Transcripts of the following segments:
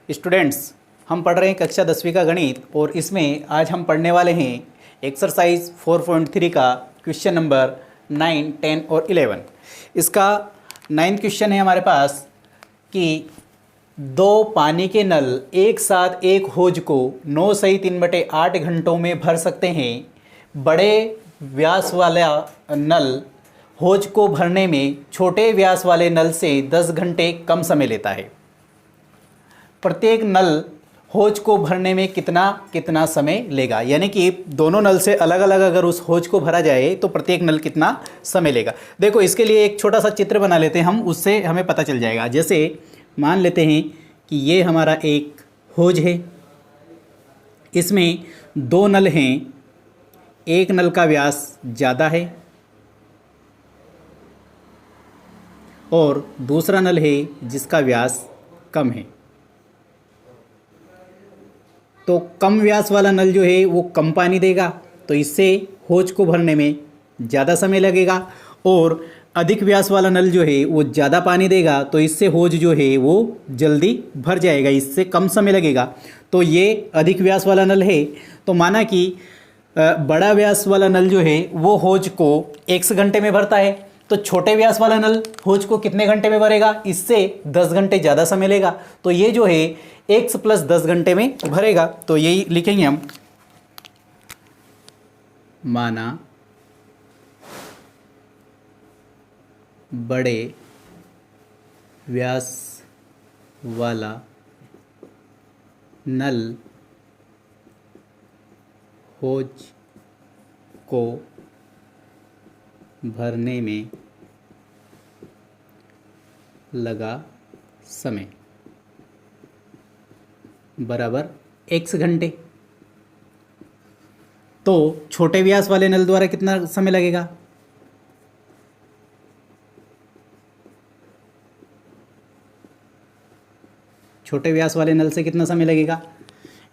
Students, हम पढ़ रहे हैं कक्षा 10वीं का गणित और इसमें आज हम पढ़ने वाले हैं एक्सरसाइज 4.3 का क्वेश्चन नंबर 9, 10 और 11। इसका 9th क्वेश्चन है हमारे पास कि दो पानी के नल एक साथ एक होज को 9 सही 3/8 घंटों में भर सकते हैं। बड़े व्यास वाला नल होज को भरने में छोटे व्यास वाले नल से 10 घंटे कम समय लेता है। प्रत्येक नल होज को भरने में कितना कितना समय लेगा, यानी कि दोनों नल से अलग अलग अगर उस होज को भरा जाए तो प्रत्येक नल कितना समय लेगा। देखो, इसके लिए एक छोटा सा चित्र बना लेते हैं हम, उससे हमें पता चल जाएगा। जैसे मान लेते हैं कि ये हमारा एक होज है, इसमें दो नल हैं, एक नल का व्यास ज़्यादा है और दूसरा नल है जिसका व्यास कम है। तो कम व्यास वाला नल जो है वो कम पानी देगा, तो इससे होज को भरने में ज़्यादा समय लगेगा। और अधिक व्यास वाला नल जो है वो ज़्यादा पानी देगा, तो इससे होज जो है वो जल्दी भर जाएगा, इससे कम समय लगेगा। तो ये अधिक व्यास वाला नल है। तो माना कि बड़ा व्यास वाला नल जो है वो होज को x घंटे में भरता है, तो छोटे व्यास वाला नल होज को कितने घंटे में भरेगा, इससे 10 घंटे ज़्यादा समय लेगा। तो ये जो है x + 10 घंटे में भरेगा। तो यही लिखेंगे हम, माना बड़े व्यास वाला नल होज को भरने में लगा समय बराबर x घंटे। तो छोटे व्यास वाले नल द्वारा कितना समय लगेगा, छोटे व्यास वाले नल से कितना समय लगेगा,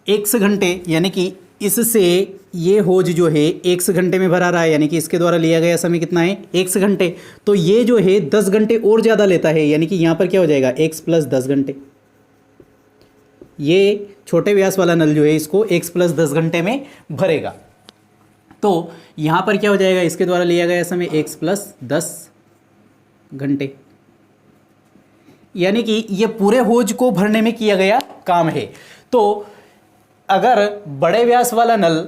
x घंटे। यानी कि इससे ये होज जो है x घंटे में भरा रहा है, यानी कि इसके द्वारा लिया गया समय कितना है, x घंटे। तो ये जो है 10 घंटे और ज़्यादा लेता है, यानी कि यहाँ पर क्या हो जाएगा, x + 10 घंटे। ये छोटे व्यास वाला नल जो है इसको x + 10 घंटे में भरेगा। तो यहाँ पर क्या हो जाएगा, इसके द्वारा लिया गया समय x + 10 घंटे, यानी कि ये पूरे होज को भरने में किया गया काम है। तो अगर बड़े व्यास वाला नल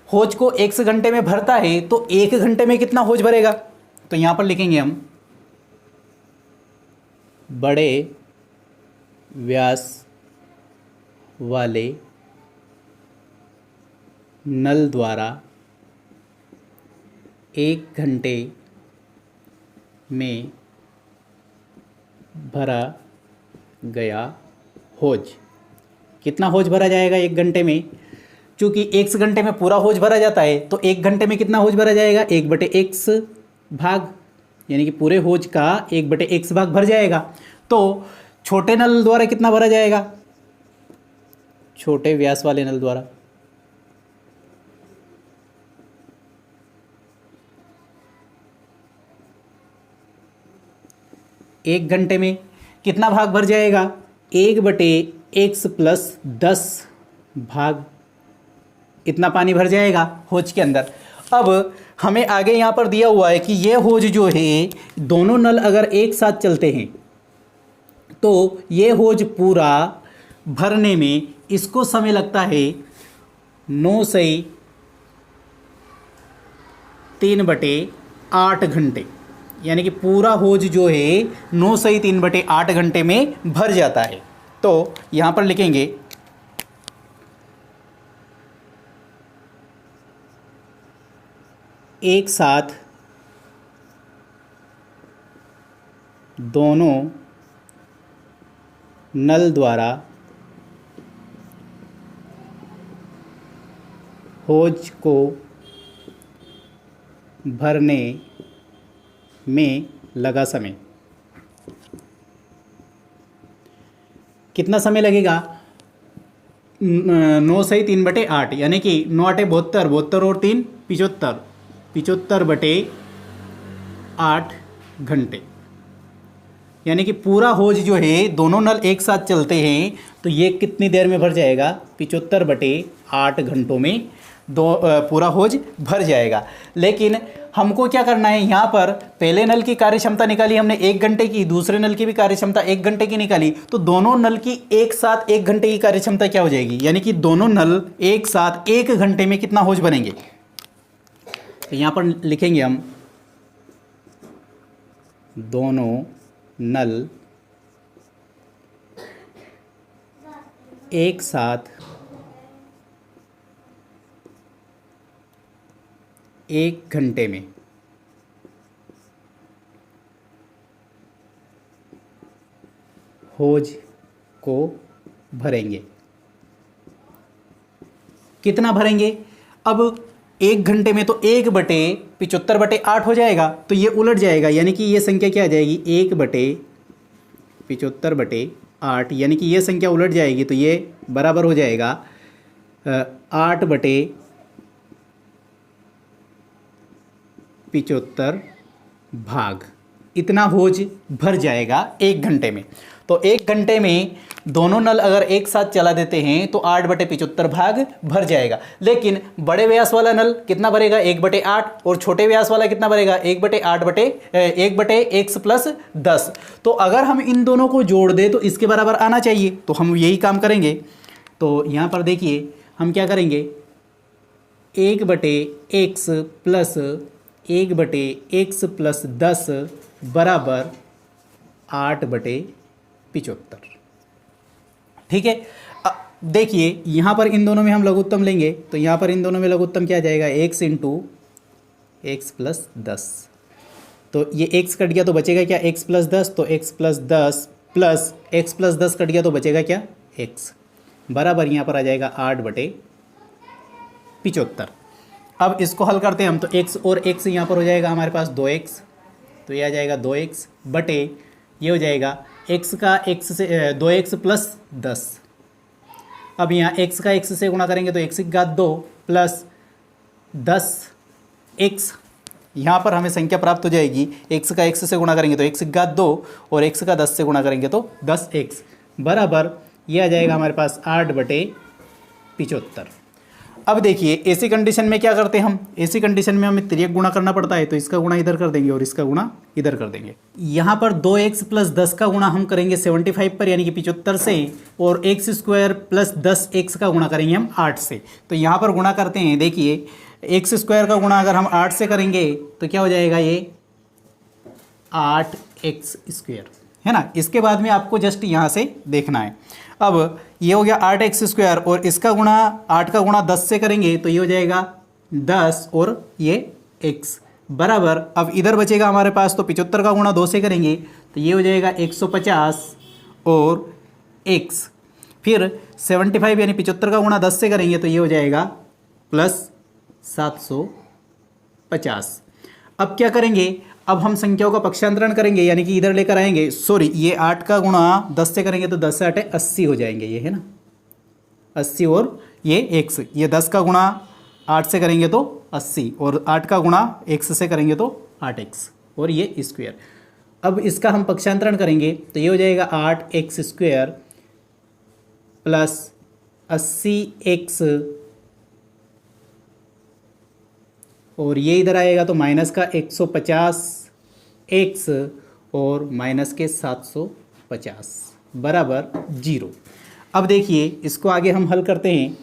होज को x घंटे में भरता है तो 1 घंटे में कितना होज भरेगा। तो यहां पर लिखेंगे हम, बड़े व्यास वाले नल द्वारा 1 घंटे में भरा गया होज। कितना होज भरा जाएगा 1 घंटे में, चूँकि x घंटे में पूरा होज भरा जाता है, तो 1 घंटे में कितना होज भरा जाएगा, 1/x भाग, यानी कि पूरे होज का 1/x भाग भर जाएगा। तो छोटे नल द्वारा कितना भरा जाएगा, छोटे व्यास वाले नल द्वारा एक घंटे में कितना भाग भर जाएगा, 1/x + 10 भाग, इतना पानी भर जाएगा होज के अंदर। अब हमें आगे यहाँ पर दिया हुआ है कि ये होज जो है दोनों नल अगर एक साथ चलते हैं तो ये होज पूरा भरने में इसको समय लगता है 9 सही 3/8 घंटे, यानी कि पूरा होज जो है 9 सही 3/8 घंटे में भर जाता है। तो यहाँ पर लिखेंगे, एक साथ दोनों नल द्वारा होज को भरने में लगा समय। कितना समय लगेगा, 9 सही 3/8, यानी कि 9 8 72, 72 और 3 75, 75/8 घंटे। यानी कि पूरा होज जो है, दोनों नल एक साथ चलते हैं तो ये कितनी देर में भर जाएगा? 75/8 घंटों में पूरा होज भर जाएगा। लेकिन हमको क्या करना है, यहाँ पर पहले नल की कार्यक्षमता निकाली हमने 1 घंटे की, दूसरे नल की भी कार्यक्षमता 1 घंटे की निकाली, तो दोनों नल की एक साथ 1 घंटे की कार्यक्षमता क्या हो जाएगी? यानी कि दोनों नल एक साथ 1 घंटे में कितना होज बनेंगे? तो यहाँ पर लिखेंगे हम दोनों नल एक साथ 1 घंटे में होज को भरेंगे। कितना भरेंगे? अब 1 घंटे में तो 1/75/8 हो जाएगा, तो ये उलट जाएगा, यानी कि ये संख्या क्या आ जाएगी? 1/75/8, यानी कि ये संख्या उलट जाएगी, तो ये बराबर हो जाएगा 8/75 भाग। इतना होज भर जाएगा 1 घंटे में। तो 1 घंटे में दोनों नल अगर एक साथ चला देते हैं तो 8/75 भाग भर जाएगा। लेकिन बड़े व्यास वाला नल कितना भरेगा? 1/8, और छोटे व्यास वाला कितना भरेगा? 1/8/1/x+10। तो अगर हम इन दोनों को जोड़ दें तो इसके बराबर आना चाहिए, तो हम यही काम करेंगे। तो यहाँ पर देखिए हम क्या करेंगे, 1/x+1/x+10 बराबर 8/75। ठीक है। देखिए यहाँ पर इन दोनों में हम लघुत्तम लेंगे, तो यहाँ पर इन दोनों में लघुत्तम क्या आ जाएगा? x × x+10। तो ये x कट गया तो बचेगा क्या? x+10। तो x+10 प्लस x+10 कट गया तो बचेगा क्या? x बराबर यहाँ पर आ जाएगा 8/75। अब इसको हल करते हैं हम, तो x और x यहाँ पर हो जाएगा हमारे पास 2x, तो ये आ जाएगा 2x बटे ये हो जाएगा x का x से 2x + 10। अब यहाँ x का x से गुणा करेंगे तो x की घात 2 प्लस 10x, यहाँ पर हमें संख्या प्राप्त हो जाएगी। x का x से गुणा करेंगे तो x की घात 2 और x का 10 से गुणा करेंगे तो 10x बराबर ये आ जाएगा हमारे पास 8/75। अब देखिए ऐसी कंडीशन में क्या करते हैं हम, ऐसी कंडीशन में हमें तिर्यक गुणा करना पड़ता है, तो इसका गुणा इधर कर देंगे और इसका गुणा इधर कर देंगे। यहाँ पर 2x + 10 का गुणा हम करेंगे 75 पर, यानी कि 75 से, और x² + 10x का गुणा करेंगे हम 8 से। तो यहाँ पर गुणा करते हैं, देखिए x² का गुणा अगर हम 8 से करेंगे तो क्या हो जाएगा? ये 8x², है ना। इसके बाद में आपको जस्ट यहाँ से देखना है। अब ये हो गया 8x² और इसका गुणा 8 का गुणा 10 से करेंगे तो ये हो जाएगा 10 और ये x बराबर, अब इधर बचेगा हमारे पास, तो 75 का गुणा 2 से करेंगे तो ये हो जाएगा 150 और x, फिर 75 यानी 75 का गुणा 10 से करेंगे तो ये हो जाएगा प्लस 750। अब क्या करेंगे, अब हम संख्याओं का पक्षांतरण करेंगे, यानी कि इधर लेकर आएंगे। सॉरी, ये 8 का गुणा 10 से करेंगे तो 10 से 8 80 हो जाएंगे, ये है ना 80, और ये x, ये 10 का गुणा 8 से करेंगे तो 80 और 8 का गुणा x से करेंगे तो 8x और ये स्क्वायर। अब इसका हम पक्षांतरण करेंगे तो ये हो जाएगा 8x² प्लस 80x, और ये इधर आएगा तो माइनस का 150x और माइनस के 750 बराबर 0। अब देखिए इसको आगे हम हल करते हैं,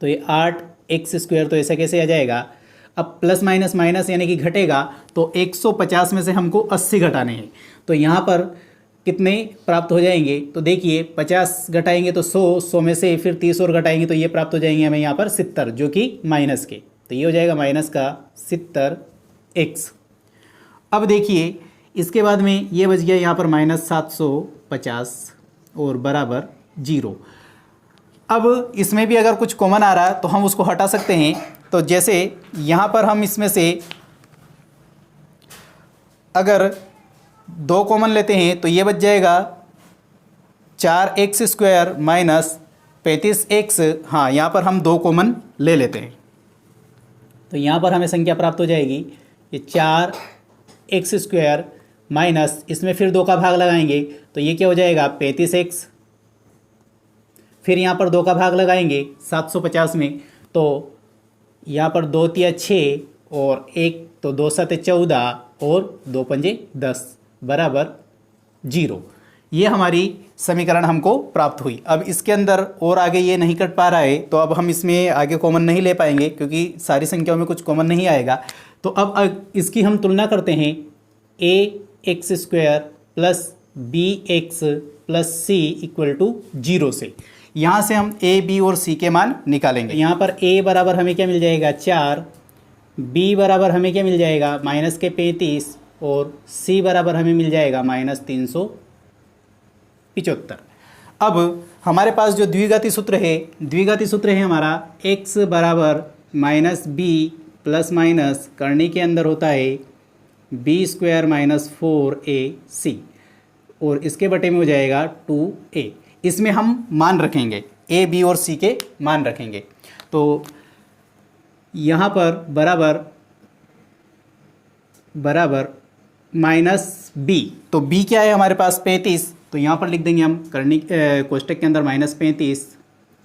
तो ये 8x² तो ऐसा कैसे आ जाएगा? अब प्लस माइनस माइनस यानी कि घटेगा, तो 150 में से हमको 80 घटाने हैं, तो यहाँ पर कितने प्राप्त हो जाएंगे? तो देखिए 50 घटाएंगे तो 100 में से फिर 30 और घटाएंगे तो ये प्राप्त हो जाएंगे हमें यहाँ पर 70, जो कि माइनस के, तो ये हो जाएगा माइनस का 70x। अब देखिए इसके बाद में ये बच गया यहाँ पर माइनस 750 और बराबर 0। अब इसमें भी अगर कुछ कॉमन आ रहा है तो हम उसको हटा सकते हैं। तो जैसे यहाँ पर हम इसमें से अगर 2 कॉमन लेते हैं तो ये बच जाएगा 4x² माइनस 35x। हाँ, यहाँ पर हम 2 कॉमन ले लेते हैं तो यहाँ पर हमें संख्या प्राप्त हो जाएगी, ये 4x² माइनस इसमें फिर 2 का भाग लगाएंगे तो ये क्या हो जाएगा 35x, फिर यहाँ पर 2 का भाग लगाएंगे 750 में तो यहाँ पर 2 तिया 6 और 1 तो 2 7 14 और 2 पंजे 10 बराबर 0। ये हमारी समीकरण हमको प्राप्त हुई। अब इसके अंदर और आगे ये नहीं कट पा रहा है तो अब हम इसमें आगे कॉमन नहीं ले पाएंगे क्योंकि सारी संख्याओं में कुछ कॉमन नहीं आएगा। तो अब इसकी हम तुलना करते हैं ax² plus bx plus c equal to 0 से। यहाँ से हम a, b और c के मान निकालेंगे। यहाँ पर a बराबर हमें क्या मिल जाएगा 4, b बराबर हमें क्या मिल जाएगा -35 और c बराबर हमें मिल जाएगा -375। अब हमारे पास जो द्विघाती सूत्र है हमारा x बराबर -b प्लस माइनस करने के अंदर होता है b² - 4ac और इसके बटे में हो जाएगा 2a। इसमें हम मान रखेंगे a, b और c के मान रखेंगे। तो यहाँ पर बराबर -b, तो b क्या है हमारे पास 35, तो यहाँ पर लिख देंगे हम करनी कोष्टक के अंदर -35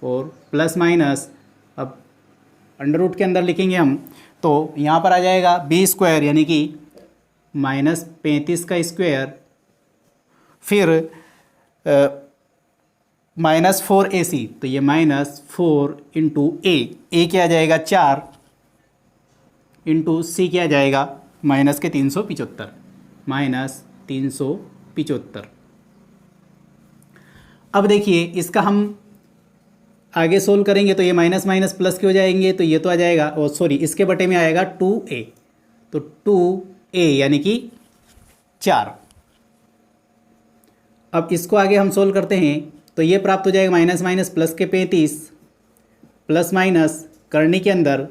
और प्लस माइनस अब अंडर रूट के अंदर लिखेंगे हम तो यहाँ पर आ जाएगा b² यानी कि -35 का स्क्वायर, फिर -4ac तो ये -4 इंटू a क्या आ जाएगा 4 इंटू c क्या आ जाएगा -375 -375। अब देखिए इसका हम आगे सोल्व करेंगे तो ये माइनस माइनस प्लस के हो जाएंगे तो ये तो आ जाएगा और सॉरी इसके बटे में आएगा 2a, तो 2a यानी कि 4। अब इसको आगे हम सोल्व करते हैं तो ये प्राप्त हो जाएगा माइनस माइनस प्लस के 35 प्लस माइनस करने के अंदर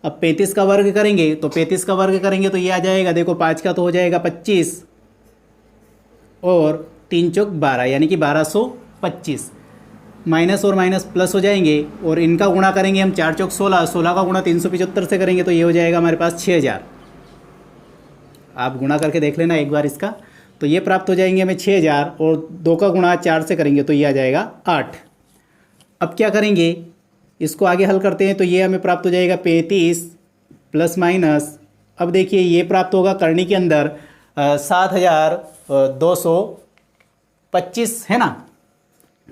अब 35 का वर्ग करेंगे तो 35 का वर्ग करेंगे तो ये आ जाएगा देखो 5 का तो हो जाएगा 25 और 3 चौक 12 यानी कि 1225। माइनस और माइनस प्लस हो जाएंगे और इनका गुणा करेंगे हम 4 चौक 16, 16 का गुणा 375 से करेंगे तो ये हो जाएगा हमारे पास 6000। आप गुणा करके देख लेना एक बार इसका, तो ये प्राप्त हो जाएंगे हमें 6000 और 2 का गुणा 4 से करेंगे तो ये आ जाएगा 8। अब क्या करेंगे इसको आगे हल करते हैं तो ये हमें प्राप्त हो जाएगा 35 प्लस माइनस अब देखिए ये प्राप्त होगा करनी के अंदर 7225 है ना,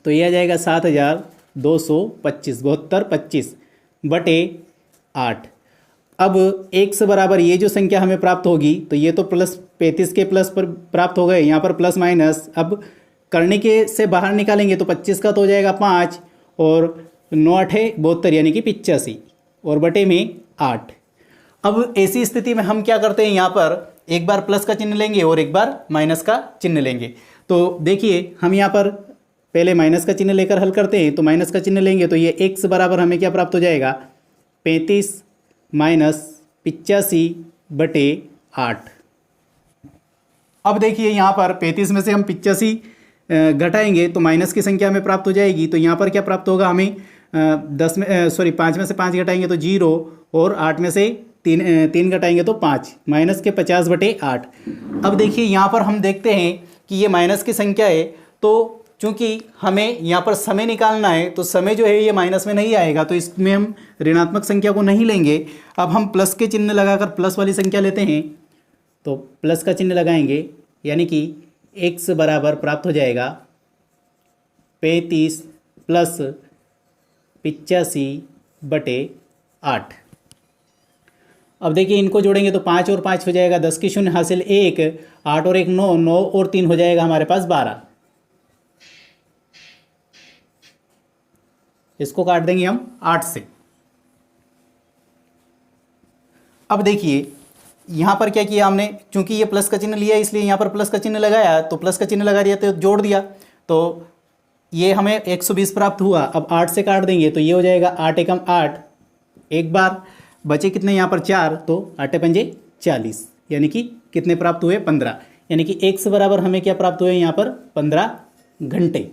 तो ये आ जाएगा 7225 7225 बटे 8। अब x बराबर ये जो संख्या हमें प्राप्त होगी तो ये तो प्लस 35 के प्लस पर प्राप्त हो गए, यहाँ पर प्लस माइनस अब करने के से बाहर निकालेंगे तो 25 का तो हो जाएगा 5 और 9 8 72 यानी कि 85 और बटे में 8। अब ऐसी स्थिति में हम क्या करते हैं यहाँ पर एक बार प्लस का चिन्ह लेंगे और एक बार माइनस का चिन्ह लेंगे। तो देखिए हम यहाँ पर पहले माइनस का चिन्ह लेकर हल करते हैं तो माइनस का चिन्ह लेंगे तो ये x बराबर हमें क्या प्राप्त हो जाएगा 35 माइनस 85 बटे 8। अब देखिए यहाँ पर 35 में से हम 85 घटाएंगे तो माइनस की संख्या हमें प्राप्त हो जाएगी, तो यहाँ पर क्या प्राप्त होगा हमें 5 में से 5 घटाएंगे तो 0 और 8 में से 3 घटाएंगे तो 5 माइनस के 50 बटे 8। अब देखिए यहाँ पर हम देखते हैं कि ये माइनस की संख्या है तो चूंकि हमें यहाँ पर समय निकालना है तो समय जो है ये माइनस में नहीं आएगा तो इसमें हम ऋणात्मक संख्या को नहीं लेंगे। अब हम प्लस के चिन्ह लगाकर प्लस वाली संख्या लेते हैं तो प्लस का चिन्ह लगाएंगे यानी कि x बराबर प्राप्त हो जाएगा 35 प्लस 85 बटे 8। अब देखिए इनको जोड़ेंगे तो 5 और 5 हो जाएगा 10 की शून्य हासिल 1, 8 और 1 9, 9 और 3 हो जाएगा हमारे पास 12। इसको काट देंगे हम 8 से। अब देखिए यहाँ पर क्या किया हमने, चूंकि ये प्लस का चिन्ह लिया इसलिए यहाँ पर प्लस का चिन्ह लगाया, तो प्लस का चिन्ह लगा दिया तो जोड़ दिया तो ये हमें 120 प्राप्त हुआ। अब 8 से काट देंगे तो ये हो जाएगा 8 एकम 8, एक बार बचे कितने यहाँ पर 4 तो 8 पंजे 40 यानी कि कितने प्राप्त हुए 15, यानी कि x बराबर हमें क्या प्राप्त हुए यहाँ पर 15 घंटे।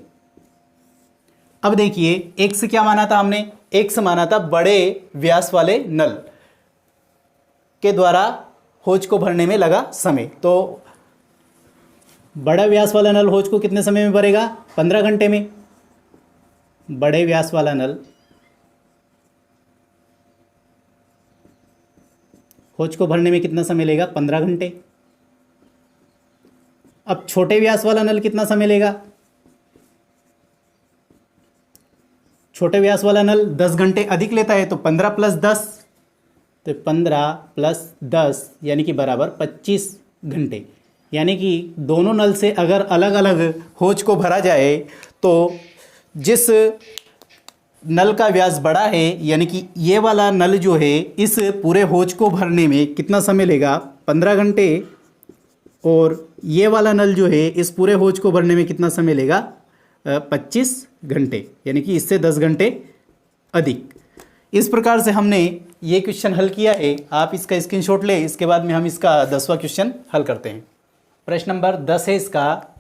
अब देखिए x क्या माना था हमने, x माना था बड़े व्यास वाले नल के द्वारा होज को भरने में लगा समय। तो बड़ा व्यास वाला नल हौज को कितने समय में भरेगा? 15 घंटे में। बड़े व्यास वाला नल हौज को भरने में कितना समय लेगा? 15 घंटे। अब छोटे व्यास वाला नल कितना समय लेगा? छोटे व्यास वाला नल 10 घंटे अधिक लेता है, तो 15 + 10, तो 15 + 10 यानी कि बराबर 25 घंटे। यानी कि दोनों नल से अगर अलग अलग हौज को भरा जाए तो जिस नल का व्यास बड़ा है, यानी कि ये वाला नल जो है, इस पूरे हौज को भरने में कितना समय लेगा? 15 घंटे। और ये वाला नल जो है, इस पूरे हौज को भरने में कितना समय लेगा? 25 घंटे, यानी कि इससे 10 घंटे अधिक। इस प्रकार से हमने ये क्वेश्चन हल किया है। आप इसका स्क्रीनशॉट लें, इसके बाद में हम इसका 10वां क्वेश्चन हल करते हैं। प्रश्न नंबर 10 है इसका,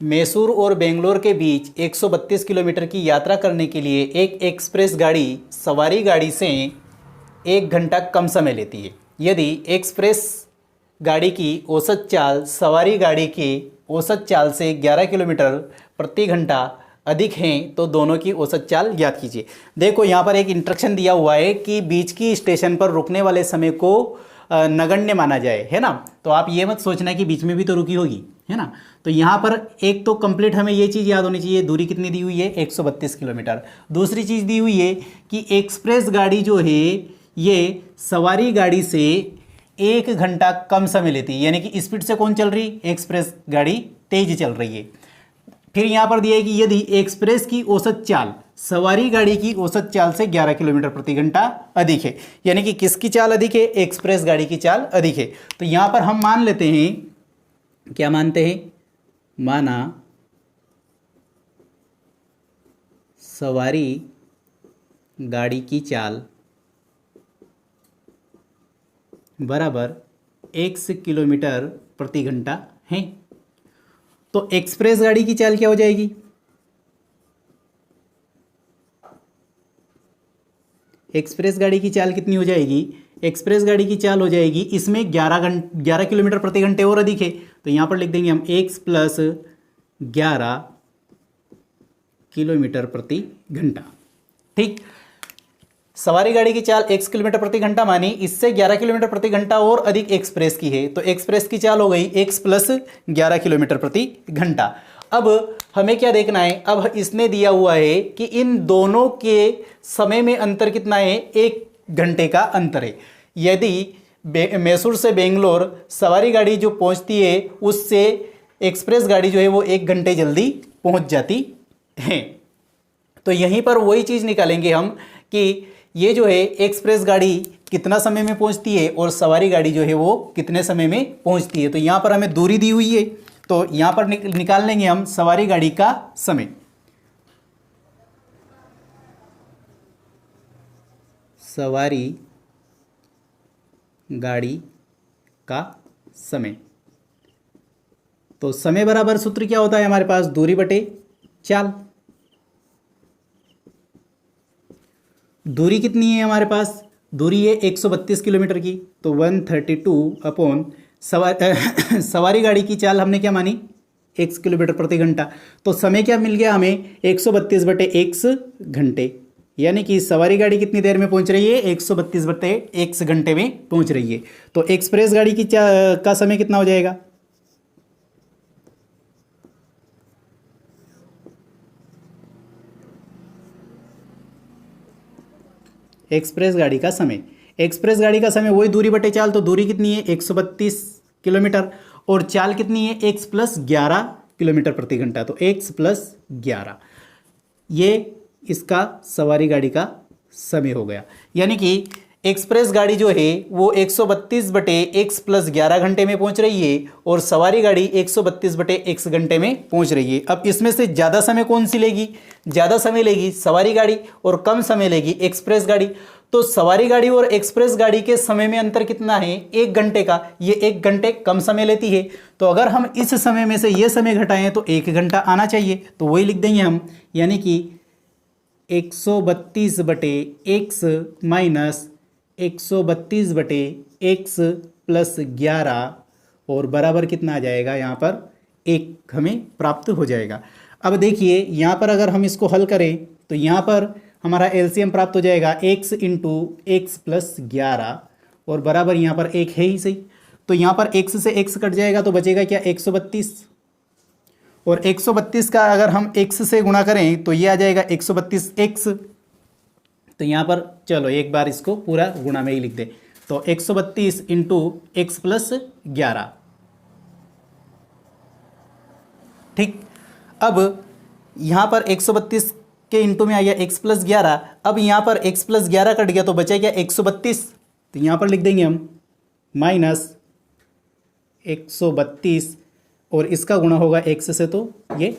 मैसूर और बेंगलोर के बीच 132 किलोमीटर की यात्रा करने के लिए एक एक्सप्रेस गाड़ी सवारी गाड़ी से 1 घंटा कम समय लेती है। यदि एक्सप्रेस गाड़ी की औसत चाल सवारी गाड़ी के औसत चाल से 11 किलोमीटर प्रति घंटा अधिक हैं तो दोनों की औसत चाल ज्ञात कीजिए। देखो यहाँ पर एक इंस्ट्रक्शन दिया हुआ है कि बीच की स्टेशन पर रुकने वाले समय को नगण्य माना जाए, है ना। तो आप ये मत सोचना कि बीच में भी तो रुकी होगी, है ना। तो यहाँ पर एक तो कंप्लीट हमें ये चीज़ याद होनी चाहिए, दूरी कितनी दी हुई है? 132 किलोमीटर। दूसरी चीज़ दी हुई है कि एक्सप्रेस गाड़ी जो है ये यदि गाड़ी से 1 घंटा कम समय लेती है, यानी कि स्पीड से कौन चल रही? एक्सप्रेस गाड़ी तेज चल रही है। फिर यहाँ पर दिया है कि यदि एक्सप्रेस की औसत चाल सवारी गाड़ी की औसत चाल से 11 किलोमीटर प्रति घंटा अधिक है, यानी कि किसकी चाल अधिक है? एक्सप्रेस गाड़ी की चाल अधिक है। तो यहाँ पर हम मान लेते हैं, क्या मानते हैं? माना सवारी गाड़ी की चाल बराबर x किलोमीटर प्रति घंटा है। तो एक्सप्रेस गाड़ी की चाल क्या हो जाएगी? एक्सप्रेस गाड़ी की चाल कितनी हो जाएगी? एक्सप्रेस गाड़ी की चाल हो जाएगी, इसमें 11 किलोमीटर प्रति घंटे और अधिक है, तो यहाँ पर लिख देंगे हम x + 11 किलोमीटर प्रति घंटा। ठीक, सवारी गाड़ी की चाल x किलोमीटर प्रति घंटा मानी, इससे 11 किलोमीटर प्रति घंटा और अधिक एक्सप्रेस की है, तो एक्सप्रेस की चाल हो गई x + 11 किलोमीटर प्रति घंटा। अब हमें क्या देखना है? अब इसने दिया हुआ है कि इन दोनों के समय में अंतर कितना है? 1 घंटे का अंतर है। यदि मैसूर से बेंगलोर सवारी गाड़ी जो पहुंचती है उससे एक्सप्रेस गाड़ी जो है वो 1 घंटे जल्दी पहुंच जाती है। तो यहीं पर वही चीज़ निकालेंगे हम कि ये जो है एक्सप्रेस गाड़ी कितना समय में पहुंचती है और सवारी गाड़ी जो है वो कितने समय में पहुंचती है। तो यहाँ पर हमें दूरी दी हुई है, तो यहाँ पर निकाल लेंगे हम सवारी गाड़ी का समय। सवारी गाड़ी का समय, तो समय बराबर सूत्र क्या होता है हमारे पास? दूरी बटे चाल। दूरी कितनी है हमारे पास? दूरी है 132 किलोमीटर की, तो 132 अपॉन सवारी गाड़ी की चाल हमने क्या मानी? x किलोमीटर प्रति घंटा। तो समय क्या मिल गया हमें? 132 बटे x घंटे, यानी कि सवारी गाड़ी कितनी देर में पहुंच रही है? 132 बटे x घंटे में पहुंच रही है। तो एक्सप्रेस गाड़ी की का समय कितना हो जाएगा? एक्सप्रेस गाड़ी का समय, एक्सप्रेस गाड़ी का समय वही दूरी बटे चाल, तो दूरी कितनी है? 132 किलोमीटर, और चाल कितनी है? x + 11 किलोमीटर प्रति घंटा, तो x + 11 ये इसका सवारी गाड़ी का समय हो गया। यानी कि एक्सप्रेस गाड़ी जो है वो 132 बटे x + 11 घंटे में पहुंच रही है और सवारी गाड़ी 132 बटे x घंटे में पहुंच रही है। अब इसमें से ज़्यादा समय कौन सी लेगी? ज़्यादा समय लेगी सवारी गाड़ी और कम समय लेगी एक्सप्रेस गाड़ी। तो सवारी गाड़ी और एक्सप्रेस गाड़ी के समय में अंतर कितना है? 1 घंटे का। ये 1 घंटे कम समय लेती है, तो अगर हम इस समय में से ये समय घटाएं तो 1 घंटा आना चाहिए, तो वही लिख देंगे हम, यानी कि 132 बटे x माइनस 132 बटे x + 11 और बराबर कितना आ जाएगा, यहाँ पर 1 हमें प्राप्त हो जाएगा। अब देखिए यहाँ पर अगर हम इसको हल करें तो यहाँ पर हमारा एलसीएम प्राप्त हो जाएगा x इंटू एक्स प्लस 11 और बराबर यहाँ पर 1 है ही सही। तो यहाँ पर x से x कट जाएगा तो बचेगा क्या, 132। और 132 का अगर हम x से गुणा करें तो ये आ जाएगा 132x। तो यहाँ पर चलो एक बार इसको पूरा गुणा में ही लिख दे, तो 132 इंटू एक्स प्लस 11। ठीक, अब यहाँ पर 132 के इंटू में आ गया x प्लस 11। अब यहाँ पर x प्लस 11 कट गया तो बचा क्या, 132। तो यहाँ पर लिख देंगे हम माइनस 132 और इसका गुणा होगा x से, तो ये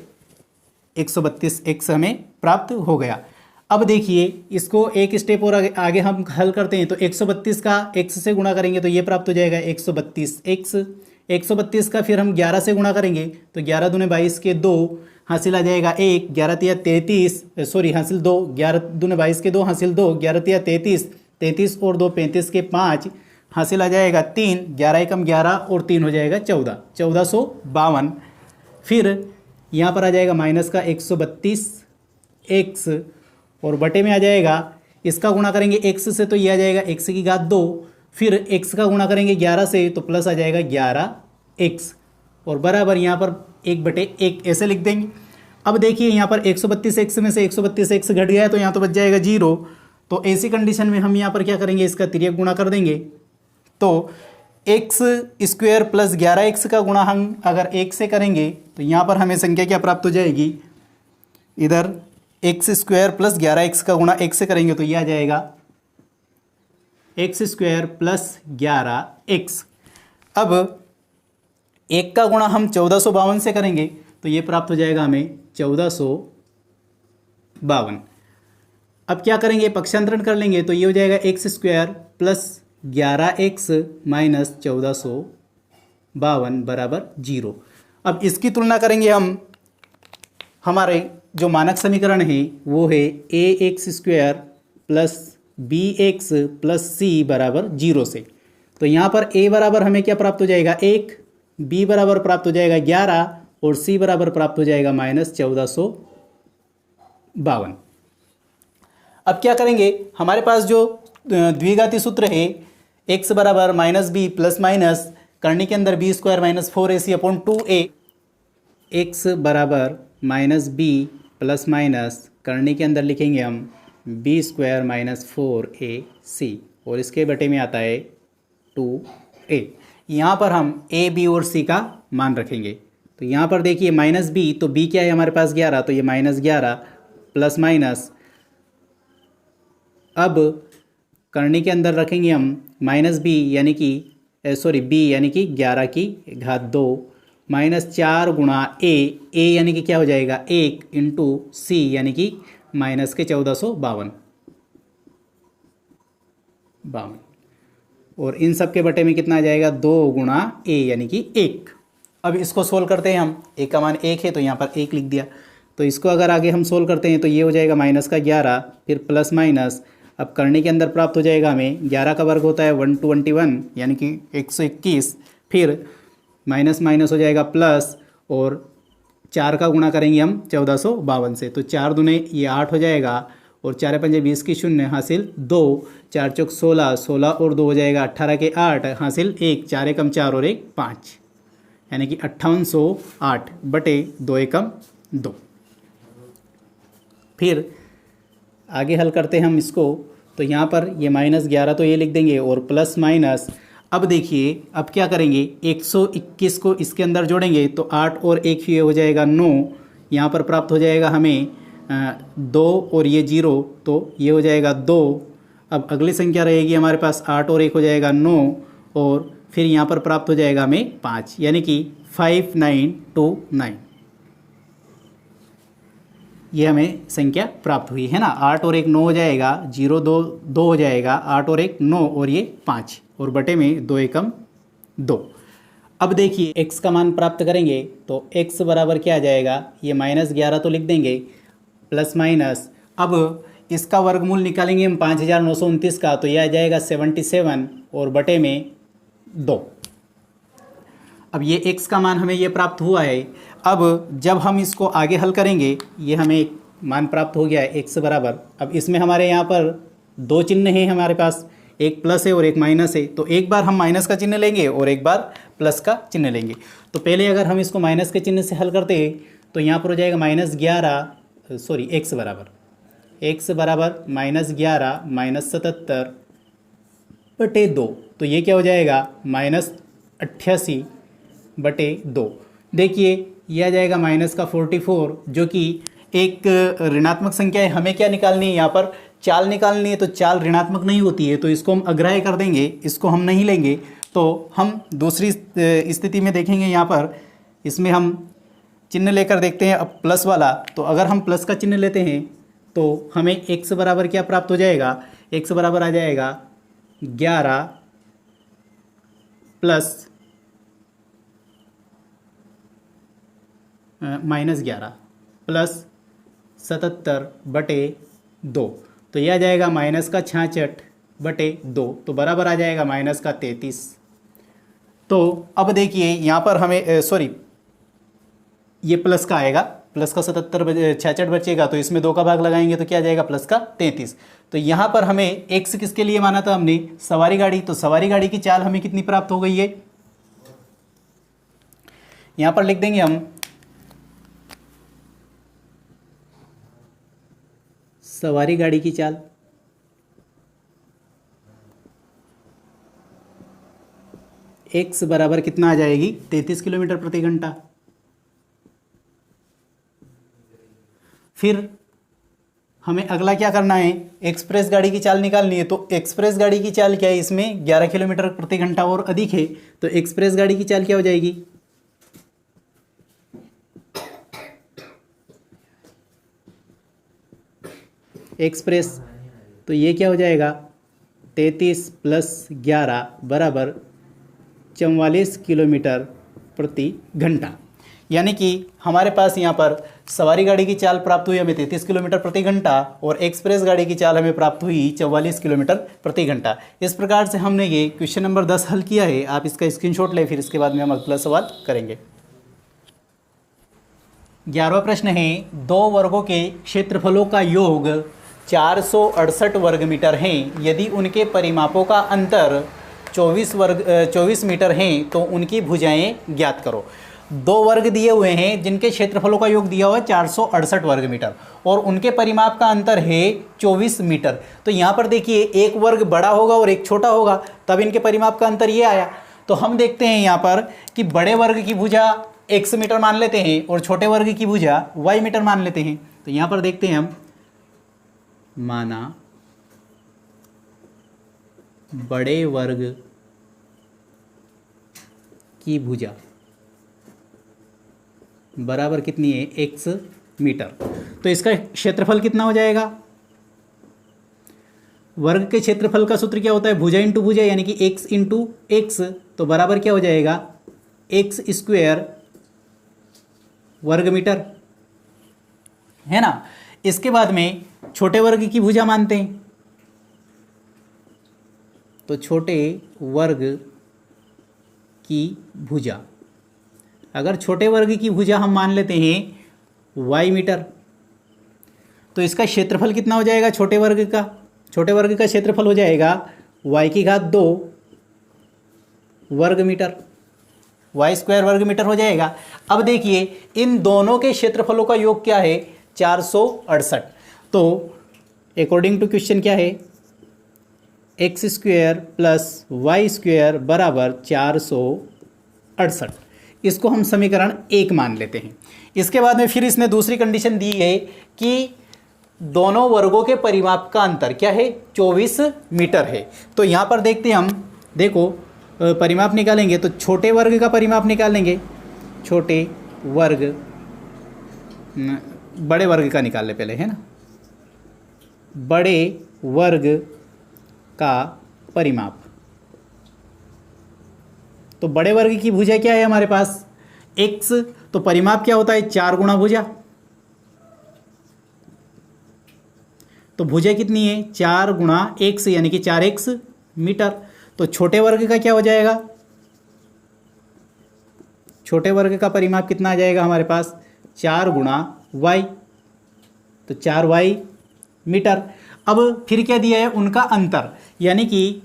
132x हमें प्राप्त हो गया। अब देखिए इसको एक स्टेप और आगे हम हल करते हैं। तो 132 का x से गुणा करेंगे तो ये प्राप्त हो जाएगा 132x। 132 का फिर हम 11 से गुणा करेंगे तो 11 दूने 22 के 2 हासिल आ जाएगा 1, 11 तिया 33, सॉरी हासिल 2, 11 दूने 22 के 2 हासिल 2, 11 तिया 33, 33 और 2 35 के 5 हासिल आ जाएगा 3, 11 एकम 11 और 3 हो जाएगा 14, 1452। फिर यहाँ पर आ जाएगा माइनस का 132x और बटे में आ जाएगा, इसका गुणा करेंगे x से तो ये आ जाएगा x की घात 2, फिर x का गुणा करेंगे 11 से तो प्लस आ जाएगा 11x और बराबर यहाँ पर 1/1 ऐसे लिख देंगे। अब देखिए यहाँ पर 132x में से 132x घट गया है तो यहाँ तो बच जाएगा 0। तो ऐसी कंडीशन में हम यहाँ पर क्या करेंगे, इसका तिर्यक गुणा कर देंगे। तो एक्स स्क्वायर प्लस 11x का गुणा हम अगर 1 से करेंगे तो यहाँ पर हमें संख्या क्या प्राप्त हो जाएगी, इधर एक्स स्क्वायर प्लस 11x का गुणा 1 से करेंगे तो ये आ जाएगा एक्स स्क्वायर प्लस 11x। अब 1 का गुणा हम 1452 से करेंगे तो ये प्राप्त हो जाएगा हमें 1452। अब क्या करेंगे, पक्षांतरण कर लेंगे तो ये हो जाएगा x square plus 11x minus 1452 बराबर 0। अब इसकी तुलना करेंगे हम, हमारे जो मानक समीकरण है वो है ax square plus bx plus c बराबर 0 से। तो यहाँ पर a बराबर हमें क्या प्राप्त हो जाएगा 1, b बराबर प्राप्त हो जाएगा 11 और c बराबर प्राप्त हो जाएगा माइनस 1452। अब क्या करेंगे, हमारे पास जो द्विघाती सूत्र है x बराबर माइनस बी प्लस माइनस करने के अंदर B square minus 4ac upon 2a, x बराबर माइनस बी प्लस माइनस करने के अंदर लिखेंगे हम बी स्क्वायर माइनस 4ac और इसके बटे में आता है 2a। यहाँ पर हम a, b और c का मान रखेंगे। तो यहाँ पर देखिए माइनस b, तो b क्या है हमारे पास 11, तो ये माइनस 11 प्लस माइनस, अब करने के अंदर रखेंगे हम माइनस b यानी कि सॉरी b यानी कि 11 की घात 2 माइनस 4 गुणा a यानी कि क्या हो जाएगा 1 इंटू c यानी कि माइनस के 1452 और इन सब के बटे में कितना आ जाएगा 2 गुणा a यानी कि 1। अब इसको सोल्व करते हैं हम, a का मान 1 है तो यहाँ पर 1 लिख दिया। तो इसको अगर आगे हम सोल्व करते हैं तो ये हो जाएगा माइनस का 11 फिर प्लस माइनस, अब करने के अंदर प्राप्त हो जाएगा हमें 11 का वर्ग होता है 121 यानी कि 121, फिर माइनस माइनस हो जाएगा प्लस और 4 का गुणा करेंगे हम 1452 से, तो 4 दूने ये 8 हो जाएगा और 4 पंजे 20 की 0 हासिल 2, 4 चौक 16, 16 और 2 हो जाएगा 18 के 8 हासिल 1, 4 एकम 4 और 1 5 यानी कि 5808 बटे 2 एकम 2। फिर आगे हल करते हैं हम इसको, तो यहाँ पर ये माइनस 11 तो ये लिख देंगे और प्लस माइनस, अब देखिए अब क्या करेंगे 121 को इसके अंदर जोड़ेंगे तो 8 और 1 ये हो जाएगा 9, यहाँ पर प्राप्त हो जाएगा हमें 2 और ये 0 तो ये हो जाएगा 2। अब अगली संख्या रहेगी हमारे पास 8 और 1 हो जाएगा 9 और फिर यहाँ पर प्राप्त हो जाएगा हमें 5 यानी कि 5929, ये हमें संख्या प्राप्त हुई है ना। 8 और 1 9 हो जाएगा, 0 2 2 हो जाएगा, 8 और 1 9 और ये 5 और बटे में 2 एकम 2। अब देखिए x का मान प्राप्त करेंगे तो x बराबर क्या आ जाएगा, ये माइनस 11 तो लिख देंगे प्लस माइनस, अब इसका वर्गमूल निकालेंगे हम 5929 का तो यह आ जाएगा 77 और बटे में 2। अब ये x का मान हमें ये प्राप्त हुआ है। अब जब हम इसको आगे हल करेंगे, ये हमें एक मान प्राप्त हो गया है x बराबर। अब इसमें हमारे यहाँ पर दो चिन्ह हैं हमारे पास, एक प्लस है और एक माइनस है। तो एक बार हम माइनस का चिन्ह लेंगे और एक बार प्लस का चिन्ह लेंगे। तो पहले अगर हम इसको माइनस के चिन्ह से हल करते हैं तो यहाँ पर हो जाएगा x बराबर -11 -77/2। तो ये क्या हो जाएगा -88/2। देखिए ये आ जाएगा -44, जो कि एक ऋणात्मक संख्या है। हमें क्या निकालनी है, यहाँ पर चाल निकालनी है। तो चाल ऋणात्मक नहीं होती है, तो इसको हम अग्राह्य कर देंगे, इसको हम नहीं लेंगे। तो हम दूसरी स्थिति में देखेंगे, यहाँ पर इसमें हम चिन्ह लेकर देखते हैं अब प्लस वाला। तो अगर हम प्लस का चिन्ह लेते हैं तो हमें x बराबर क्या प्राप्त हो जाएगा, x बराबर आ जाएगा 11 प्लस -11 प्लस 77/2। तो यह आ जाएगा -66/2। तो बराबर आ जाएगा -33। तो अब देखिए यहाँ पर हमें ये प्लस का आएगा, प्लस का 66 बचेगा। तो इसमें 2 का भाग लगाएंगे तो क्या आ जाएगा प्लस का 33। तो यहाँ पर हमें x किसके लिए माना था हमने, सवारी गाड़ी। तो सवारी गाड़ी की चाल हमें कितनी प्राप्त हो गई है, यहाँ पर लिख देंगे हम सवारी गाड़ी की चाल x बराबर कितना आ जाएगी 33 किलोमीटर प्रति घंटा। फिर हमें अगला क्या करना है, एक्सप्रेस गाड़ी की चाल निकालनी है। तो एक्सप्रेस गाड़ी की चाल क्या है, इसमें 11 किलोमीटर प्रति घंटा और अधिक है। तो एक्सप्रेस गाड़ी की चाल क्या हो जाएगी, एक्सप्रेस। तो ये क्या हो जाएगा 33 + 11 बराबर 44 किलोमीटर प्रति घंटा। यानी कि हमारे पास यहाँ पर सवारी गाड़ी की चाल प्राप्त हुई हमें 33 किलोमीटर प्रति घंटा और एक्सप्रेस गाड़ी की चाल हमें प्राप्त हुई 44 किलोमीटर प्रति घंटा। इस प्रकार से हमने ये क्वेश्चन नंबर 10 हल किया है। आप इसका स्क्रीनशॉट लें, फिर इसके बाद में हम अगला सवाल करेंगे। 11वां प्रश्न है, 2 वर्गों के क्षेत्रफलों का योग 468 वर्ग मीटर हैं। यदि उनके परिमापों का अंतर 24 मीटर हैं तो उनकी भुजाएं ज्ञात करो। 2 वर्ग दिए हुए हैं जिनके क्षेत्रफलों का योग दिया हुआ है 468 वर्ग मीटर और उनके परिमाप का अंतर है 24 मीटर। तो यहाँ पर देखिए एक वर्ग बड़ा होगा और एक छोटा होगा, तब इनके परिमाप का अंतर ये आया। तो हम देखते हैं यहाँ पर कि बड़े वर्ग की भुजा x मीटर मान लेते हैं और छोटे वर्ग की भुजा y मीटर मान लेते हैं। तो यहाँ पर देखते हैं हम, माना बड़े वर्ग की भुजा बराबर कितनी है x मीटर। तो इसका क्षेत्रफल कितना हो जाएगा, वर्ग के क्षेत्रफल का सूत्र क्या होता है, भुजा इंटू भुजा, यानी कि x इंटू एक्स। तो बराबर क्या हो जाएगा x² वर्ग मीटर, है ना। इसके बाद में छोटे वर्ग की भुजा मानते हैं। तो छोटे वर्ग की भुजा, अगर छोटे वर्ग की भुजा हम मान लेते हैं y मीटर, तो इसका क्षेत्रफल कितना हो जाएगा छोटे वर्ग का, छोटे वर्ग का क्षेत्रफल हो जाएगा y⁻2 वर्ग मीटर, y² वर्ग मीटर हो जाएगा। अब देखिए इन दोनों के क्षेत्रफलों का योग क्या है 468। तो अकॉर्डिंग टू क्वेश्चन क्या है, x² + y² बराबर 468। इसको हम समीकरण 1 मान लेते हैं। इसके बाद में फिर इसने दूसरी कंडीशन दी है कि दोनों वर्गों के परिमाप का अंतर क्या है 24 मीटर है। तो यहाँ पर देखते हैं हम, देखो परिमाप निकालेंगे तो छोटे वर्ग का परिमाप निकालेंगे, छोटे वर्ग, बड़े वर्ग का निकाल ले पहले, है ना। बड़े वर्ग का परिमाप, तो बड़े वर्ग की भुजा क्या है हमारे पास x, तो परिमाप क्या होता है 4 गुणा भुजा। तो भुजा कितनी है 4 गुणा x यानी कि 4x मीटर। तो छोटे वर्ग का क्या हो जाएगा छोटे वर्ग का परिमाप कितना आ जाएगा हमारे पास 4 गुणा y, तो 4y मीटर। अब फिर क्या दिया है उनका अंतर, यानी कि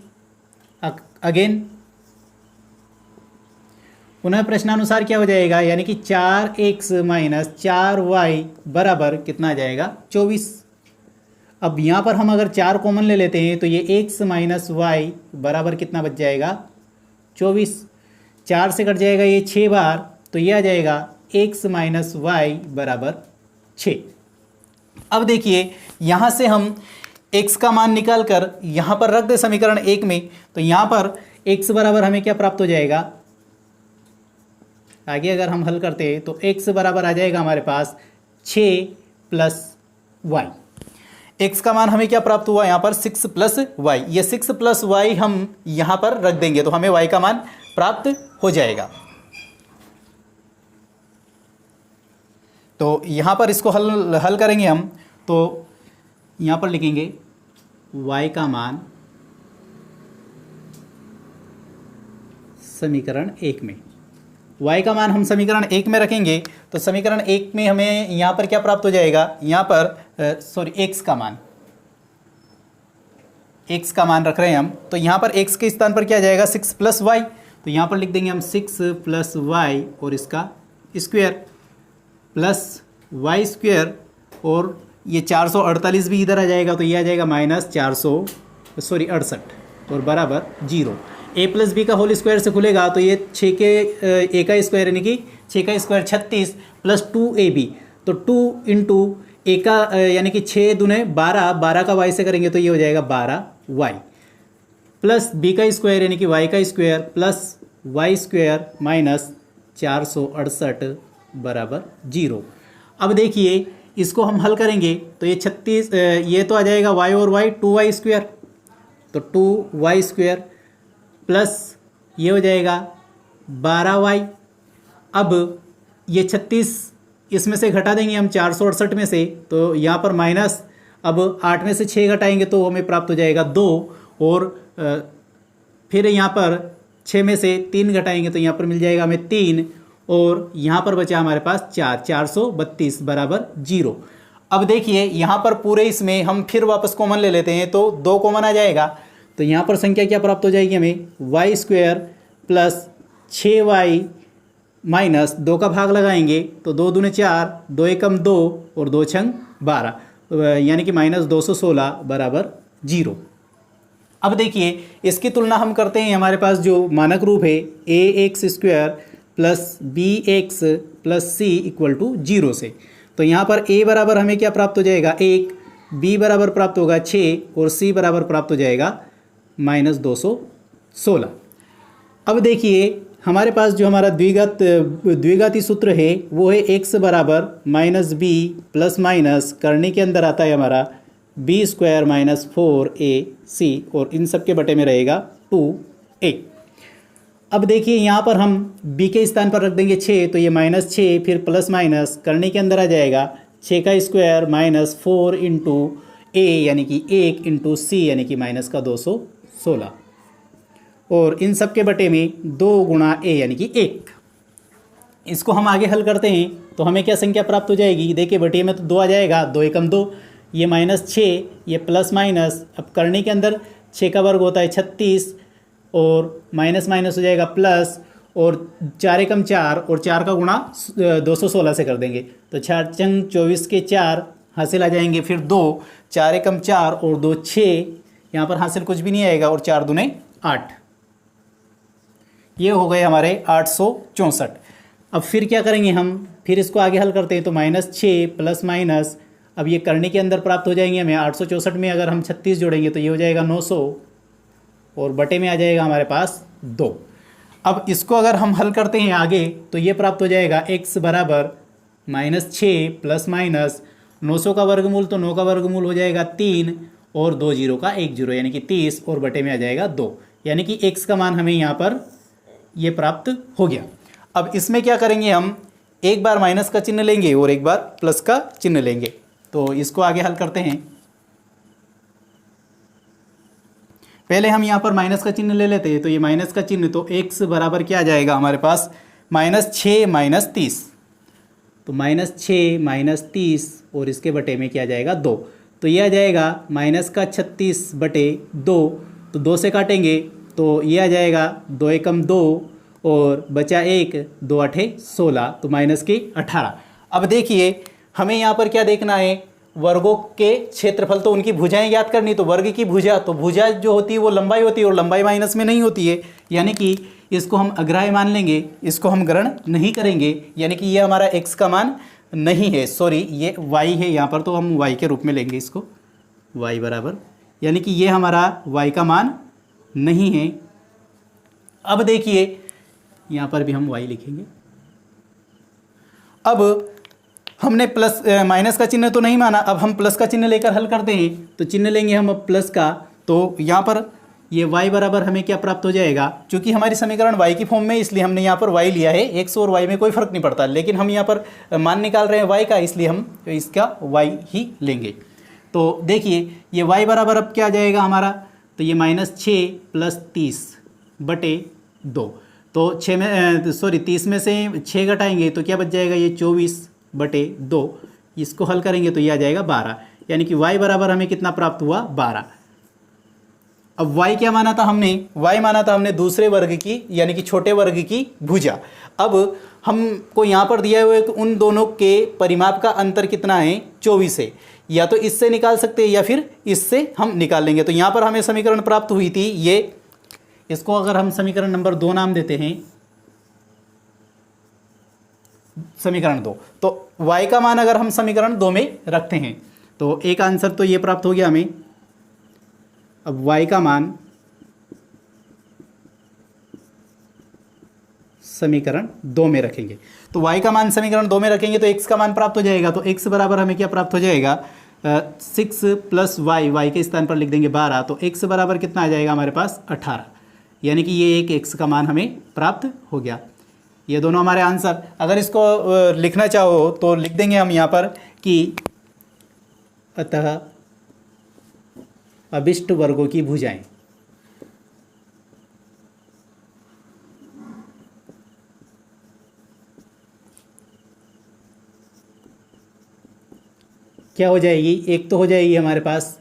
अगेन पुनः प्रश्नानुसार क्या हो जाएगा, यानी कि 4x माइनस 4y बराबर कितना आ जाएगा 24। अब यहाँ पर हम अगर 4 कॉमन ले लेते हैं तो ये x माइनस वाई बराबर कितना बच जाएगा 24। 4 से कट जाएगा ये 6 बार, तो ये आ जाएगा x माइनस वाई बराबर 6। अब देखिए यहाँ से हम x का मान निकाल कर यहाँ पर रख दे समीकरण 1 में, तो यहाँ पर x बराबर हमें क्या प्राप्त हो जाएगा, आगे अगर हम हल करते हैं तो x बराबर आ जाएगा हमारे पास 6 प्लस वाई। x का मान हमें क्या प्राप्त हुआ यहाँ पर 6 प्लस वाई, ये 6 प्लस वाई हम यहाँ पर रख देंगे तो हमें y का मान प्राप्त हो जाएगा। तो यहाँ पर इसको हल करेंगे हम, तो यहाँ पर लिखेंगे y का मान समीकरण 1 में, y का मान हम समीकरण 1 में रखेंगे तो समीकरण 1 में हमें यहाँ पर क्या प्राप्त हो जाएगा, यहाँ पर x का मान रख रहे हैं हम, तो यहाँ पर x के स्थान पर क्या आ जाएगा 6 प्लस वाई, तो यहाँ पर लिख देंगे हम 6 प्लस वाई और इसका स्क्वायर प्लस वाई स्क्वायर, और ये 448 भी इधर आ जाएगा तो ये आ जाएगा माइनस 68 और बराबर 0। a प्लस बी का होल स्क्वायर से खुलेगा तो ये 6 के a का स्क्वायर यानी कि 6 का स्क्वायर 36 प्लस 2ab, तो 2 इंटू a का यानी कि 6 दूने 12, 12 का y से करेंगे तो ये हो जाएगा 12y प्लस b का स्क्वायर यानी कि y का square plus y square minus 468 बराबर 0। अब देखिए इसको हम हल करेंगे तो ये 36 ये तो आ जाएगा y और y 2y स्क्वायर, तो 2y स्क्वायर प्लस ये हो जाएगा 12y। अब ये 36 इसमें से घटा देंगे हम 468 में से, तो यहाँ पर माइनस, अब 8 में से 6 घटाएंगे तो हमें प्राप्त हो जाएगा 2, और फिर यहाँ पर 6 में से 3 घटाएंगे तो यहाँ पर मिल जाएगा हमें 3, और यहाँ पर बचा हमारे पास 432 बराबर 0। अब देखिए यहाँ पर पूरे इसमें हम फिर वापस कॉमन ले लेते हैं तो 2 कॉमन आ जाएगा, तो यहाँ पर संख्या क्या प्राप्त हो जाएगी हमें Y square plus 6y minus 2 का भाग लगाएंगे तो 2 दूने 4, 2 एकम 2 और 2 छंग 12, यानी कि माइनस 216 बराबर 0। अब देखिए इसकी तुलना हम करते हैं, हमारे पास जो मानक रूप है ax square plus bx plus c equal to 0 से, तो यहाँ पर a बराबर हमें क्या प्राप्त हो जाएगा 1, b बराबर प्राप्त होगा 6 और c बराबर प्राप्त हो जाएगा माइनस 216। अब देखिए हमारे पास जो हमारा द्विघाती सूत्र है वो है x बराबर माइनस बी प्लस माइनस करने के अंदर आता है हमारा बी स्क्वायर माइनस 4ac, और इन सब के बटे में रहेगा 2a। अब देखिए यहाँ पर हम b के स्थान पर रख देंगे 6, तो ये माइनस 6 फिर प्लस माइनस करने के अंदर आ जाएगा 6 का स्क्वायर माइनस 4 इंटू a यानी कि 1 इंटू c यानी कि माइनस का 216, और इन सब के बटे में 2 गुणा a यानी कि 1। इसको हम आगे हल करते हैं तो हमें क्या संख्या प्राप्त हो जाएगी, देखिए बटे में तो 2 आ जाएगा, 2 एकम 2, ये माइनस 6, ये प्लस माइनस, अब करने के अंदर 6 का वर्ग होता है 36 और माइनस माइनस हो जाएगा प्लस, और 4 एकम 4 और 4 का गुणा 216 से कर देंगे तो 4 चंग 24 के 4 हासिल आ जाएंगे, फिर 2, 4 एकम 4 और 2 6, यहाँ पर हासिल कुछ भी नहीं आएगा, और 4 दूने 8, ये हो गए हमारे 864। अब फिर क्या करेंगे हम, फिर इसको आगे हल करते हैं तो माइनस 6 प्लस माइनस, अब ये करने के अंदर प्राप्त हो जाएंगे हमें 864 में अगर हम 36 जोड़ेंगे तो ये हो जाएगा 900, और बटे में आ जाएगा हमारे पास 2। अब इसको अगर हम हल करते हैं आगे तो ये प्राप्त हो जाएगा x बराबर माइनस 6 प्लस माइनस 900 का वर्गमूल, तो 9 का वर्गमूल हो जाएगा 3 और 2 जीरो का 1 जीरो यानी कि 30, और बटे में आ जाएगा 2, यानी कि x का मान हमें यहाँ पर ये प्राप्त हो गया। अब इसमें क्या करेंगे हम, एक बार माइनस का चिन्ह लेंगे और एक बार प्लस का चिन्ह लेंगे, तो इसको आगे हल करते हैं। पहले हम यहाँ पर माइनस का चिन्ह ले लेते हैं, तो ये माइनस का चिन्ह, तो x बराबर क्या आ जाएगा हमारे पास -6 -30, तो -6 -30 और इसके बटे में क्या जाएगा 2, तो ये आ जाएगा -36/2, तो 2 से काटेंगे तो ये आ जाएगा 2 एकम 2 और बचा 1, 2 8 16, तो -18। अब देखिए हमें यहाँ पर क्या देखना है, वर्गों के क्षेत्रफल, तो उनकी भुजाएं याद करनी, तो वर्ग की भुजा, तो भुजा जो होती है वो लंबाई होती है और लंबाई माइनस में नहीं होती है, यानी कि इसको हम अग्राह्य मान लेंगे, इसको हम ग्रहण नहीं करेंगे, यानी कि ये हमारा x का मान नहीं है, सॉरी ये y है यहाँ पर, तो हम y के रूप में लेंगे इसको, y बराबर, यानी कि ये हमारा y का मान नहीं है। अब देखिए यहाँ पर भी हम y लिखेंगे। अब हमने प्लस माइनस का चिन्ह तो नहीं माना, अब हम प्लस का चिन्ह लेकर हल करते हैं, तो चिन्ह लेंगे हम अब प्लस का, तो यहाँ पर ये y बराबर हमें क्या प्राप्त हो जाएगा, क्योंकि हमारी समीकरण y की फॉर्म में, इसलिए हमने यहाँ पर y लिया है, x और y में कोई फर्क नहीं पड़ता, लेकिन हम यहाँ पर मान निकाल रहे हैं y का, इसलिए हम इसका y ही लेंगे। तो देखिए ये y बराबर अब क्या आ जाएगा हमारा, तो ये -6 + 30/2, तो 6 में सॉरी 30 में से 6 घटाएंगे तो क्या बच जाएगा, ये 24/2, इसको हल करेंगे तो ये आ जाएगा 12, यानी कि y बराबर हमें कितना प्राप्त हुआ, 12। अब y क्या माना था हमने, y माना था हमने दूसरे वर्ग की, यानी कि छोटे वर्ग की भुजा। अब हमको यहाँ पर दिया हुआ है कि उन दोनों के परिमाप का अंतर कितना है, 24 है, या तो इससे निकाल सकते हैं या फिर इससे हम निकाल लेंगे। तो यहाँ पर हमें समीकरण प्राप्त हुई थी ये, इसको अगर हम समीकरण नंबर 2 नाम देते हैं, समीकरण 2, तो y का मान अगर हम समीकरण 2 में रखते हैं तो एक आंसर तो ये प्राप्त हो गया हमें। अब y का मान समीकरण 2 में रखेंगे, तो y का मान समीकरण 2 में रखेंगे तो x का मान प्राप्त हो जाएगा, तो x बराबर हमें क्या प्राप्त हो जाएगा, 6 + y के स्थान पर लिख देंगे 12, तो x बराबर कितना आ जाएगा हमारे पास 18, यानी कि ये एक x का मान हमें प्राप्त हो गया। ये दोनों हमारे आंसर, अगर इसको लिखना चाहो तो लिख देंगे हम यहाँ पर कि अतः अभिष्ट वर्गों की भुजाएं क्या हो जाएगी, एक तो हो जाएगी हमारे पास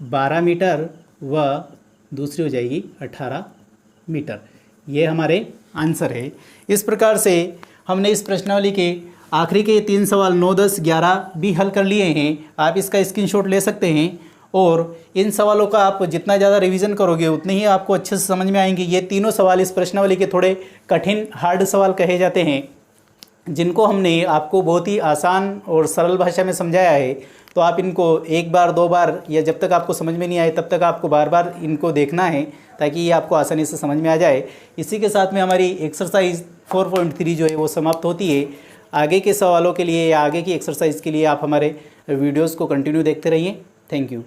12 मीटर व दूसरी हो जाएगी 18 मीटर। ये हमारे आंसर है। इस प्रकार से हमने इस प्रश्नावली के आखिरी के 3 सवाल 9, 10, 11 भी हल कर लिए हैं। आप इसका स्क्रीनशॉट ले सकते हैं और इन सवालों का आप जितना ज़्यादा रिवीजन करोगे उतनी ही आपको अच्छे से समझ में आएंगे। ये तीनों सवाल इस प्रश्नावली के थोड़े कठिन हार्ड सवाल कहे जाते हैं, जिनको हमने आपको बहुत ही आसान और सरल भाषा में समझाया है। तो आप इनको एक बार 2 बार या जब तक आपको समझ में नहीं आए तब तक आपको बार बार इनको देखना है, ताकि ये आपको आसानी से समझ में आ जाए। इसी के साथ में हमारी एक्सरसाइज 4.3 जो है वो समाप्त होती है। आगे के सवालों के लिए या आगे की एक्सरसाइज के लिए आप हमारे वीडियोज़ को कंटिन्यू देखते रहिए। Thank you.